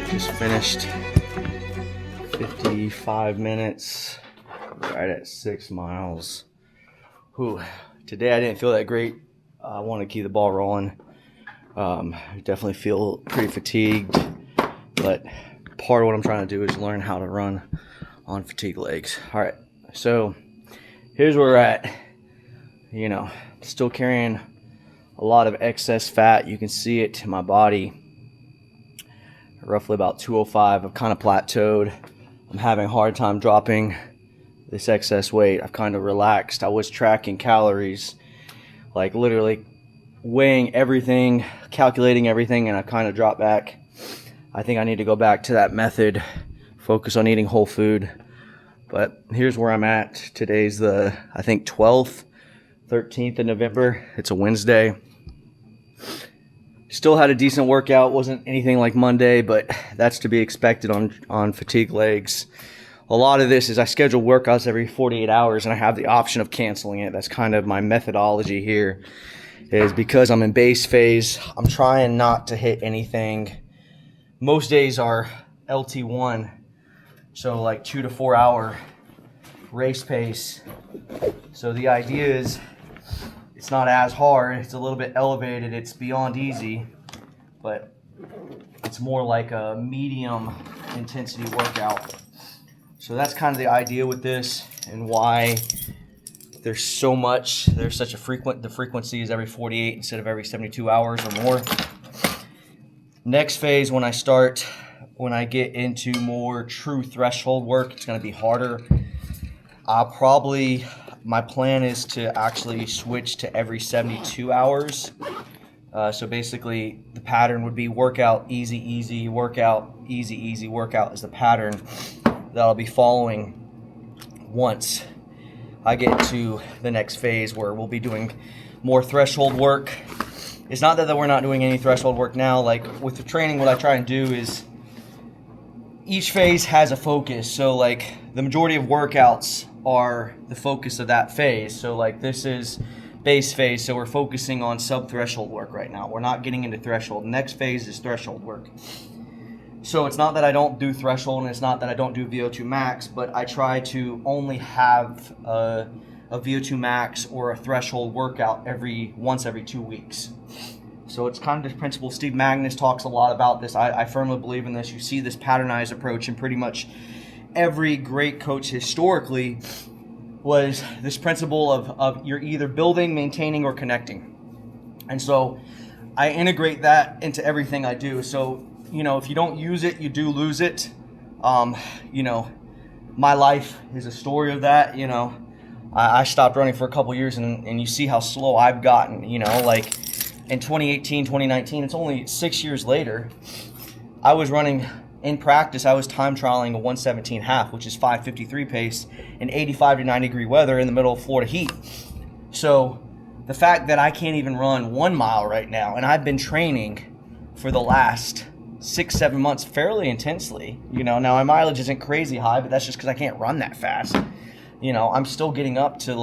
Just finished 55 minutes, right at 6 miles. Whew. Today I didn't feel that great. I want to keep the ball rolling. Definitely feel pretty fatigued, but part of what I'm trying to do is learn how to run on fatigue legs. All right, so here's where we're at. You know, still carrying a lot of excess fat. You can see it in my body. Roughly about 205. I've kind of plateaued. I'm having a hard time dropping this excess weight. I've kind of relaxed. I was tracking calories, like literally weighing everything, calculating everything, and I kind of dropped back. I think I need to go back to that method, focus on eating whole food. But here's where I'm at. Today's the, I think, 12th, 13th of November. It's a Wednesday. Still had a decent workout. Wasn't anything like Monday, but that's to be expected on fatigue legs. A lot of this is I schedule workouts every 48 hours and I have the option of canceling it. That's kind of my methodology here, is because I'm in base phase, I'm trying not to hit anything. Most days are LT1, so like 2 to 4 hour race pace. So the idea is it's not as hard, it's a little bit elevated, it's beyond easy, but it's more like a medium intensity workout. So that's kind of the idea with this, and why there's such a the frequency is every 48 instead of every 72 hours or more. Next phase, when I get into more true threshold work, it's gonna be harder. My plan is to actually switch to every 72 hours. So basically the pattern would be workout, easy, easy, workout, easy, easy, workout is the pattern that I'll be following once I get to the next phase, where we'll be doing more threshold work. It's not that we're not doing any threshold work now. Like with the training, what I try and do is each phase has a focus. So like the majority of workouts are the focus of that phase. So like this is base phase, so we're focusing on sub-threshold work right now. We're not getting into threshold. Next phase is threshold work. So it's not that I don't do threshold, and it's not that I don't do VO2 max, but I try to only have a VO2 max or a threshold workout once every 2 weeks. So it's kind of this principle. Steve Magnus talks a lot about this. I firmly believe in this. You see this patternized approach in pretty much every great coach historically, was this principle of you're either building, maintaining, or connecting. And so I integrate that into everything I do. So, you know, if you don't use it, you do lose it. You know, my life is a story of that. You know, I stopped running for a couple years, and you see how slow I've gotten. You know, like in 2018, 2019, it's only 6 years later, I was running in practice. I was time trialing a 1:17.5, which is 5:53 pace in 85 to 90 degree weather in the middle of Florida heat. So the fact that I can't even run 1 mile right now, and I've been training for the last 6-7 months fairly intensely. You know, now my mileage isn't crazy high, but that's just because I can't run that fast. You know, I'm still getting up to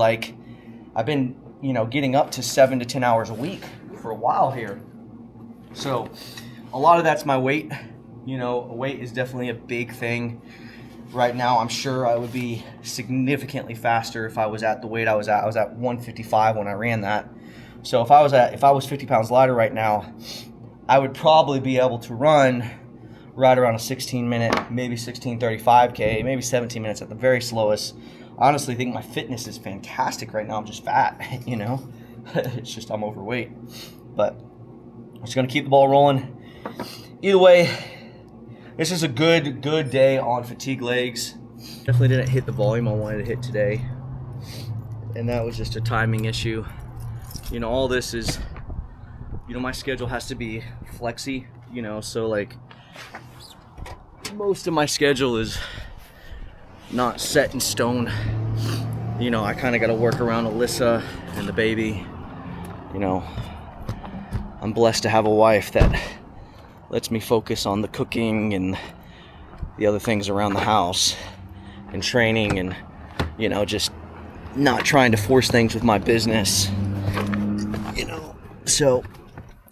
I've been, you know, getting up to 7 to 10 hours a week for a while here. So a lot of that's my weight. You know, weight is definitely a big thing right now. I'm sure I would be significantly faster if I was at the weight I was at. I was at 155 when I ran that. So if I was 50 pounds lighter right now, I would probably be able to run right around a 16-minute, maybe 16:35K, maybe 17 minutes at the very slowest. I honestly think my fitness is fantastic right now. I'm just fat, you know. It's just I'm overweight. But I'm just going to keep the ball rolling. Either way, this is a good day on fatigue legs. Definitely didn't hit the volume I wanted to hit today, and that was just a timing issue. You know, all this is, you know, my schedule has to be flexy, you know, so like most of my schedule is not set in stone. You know, I kind of got to work around Alyssa and the baby. You know, I'm blessed to have a wife that lets me focus on the cooking and the other things around the house and training, and, you know, just not trying to force things with my business, you know. So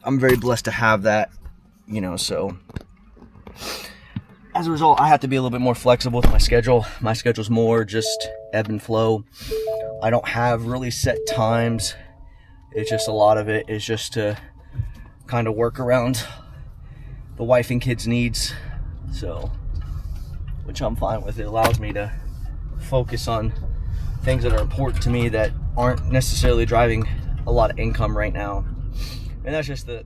I'm very blessed to have that, you know. So as a result, I have to be a little bit more flexible with my schedule. My schedule's more just ebb and flow. I don't have really set times. It's just a lot of it is just to kind of work around the wife and kids' needs. So, which I'm fine with. It allows me to focus on things that are important to me that aren't necessarily driving a lot of income right now. And that's just the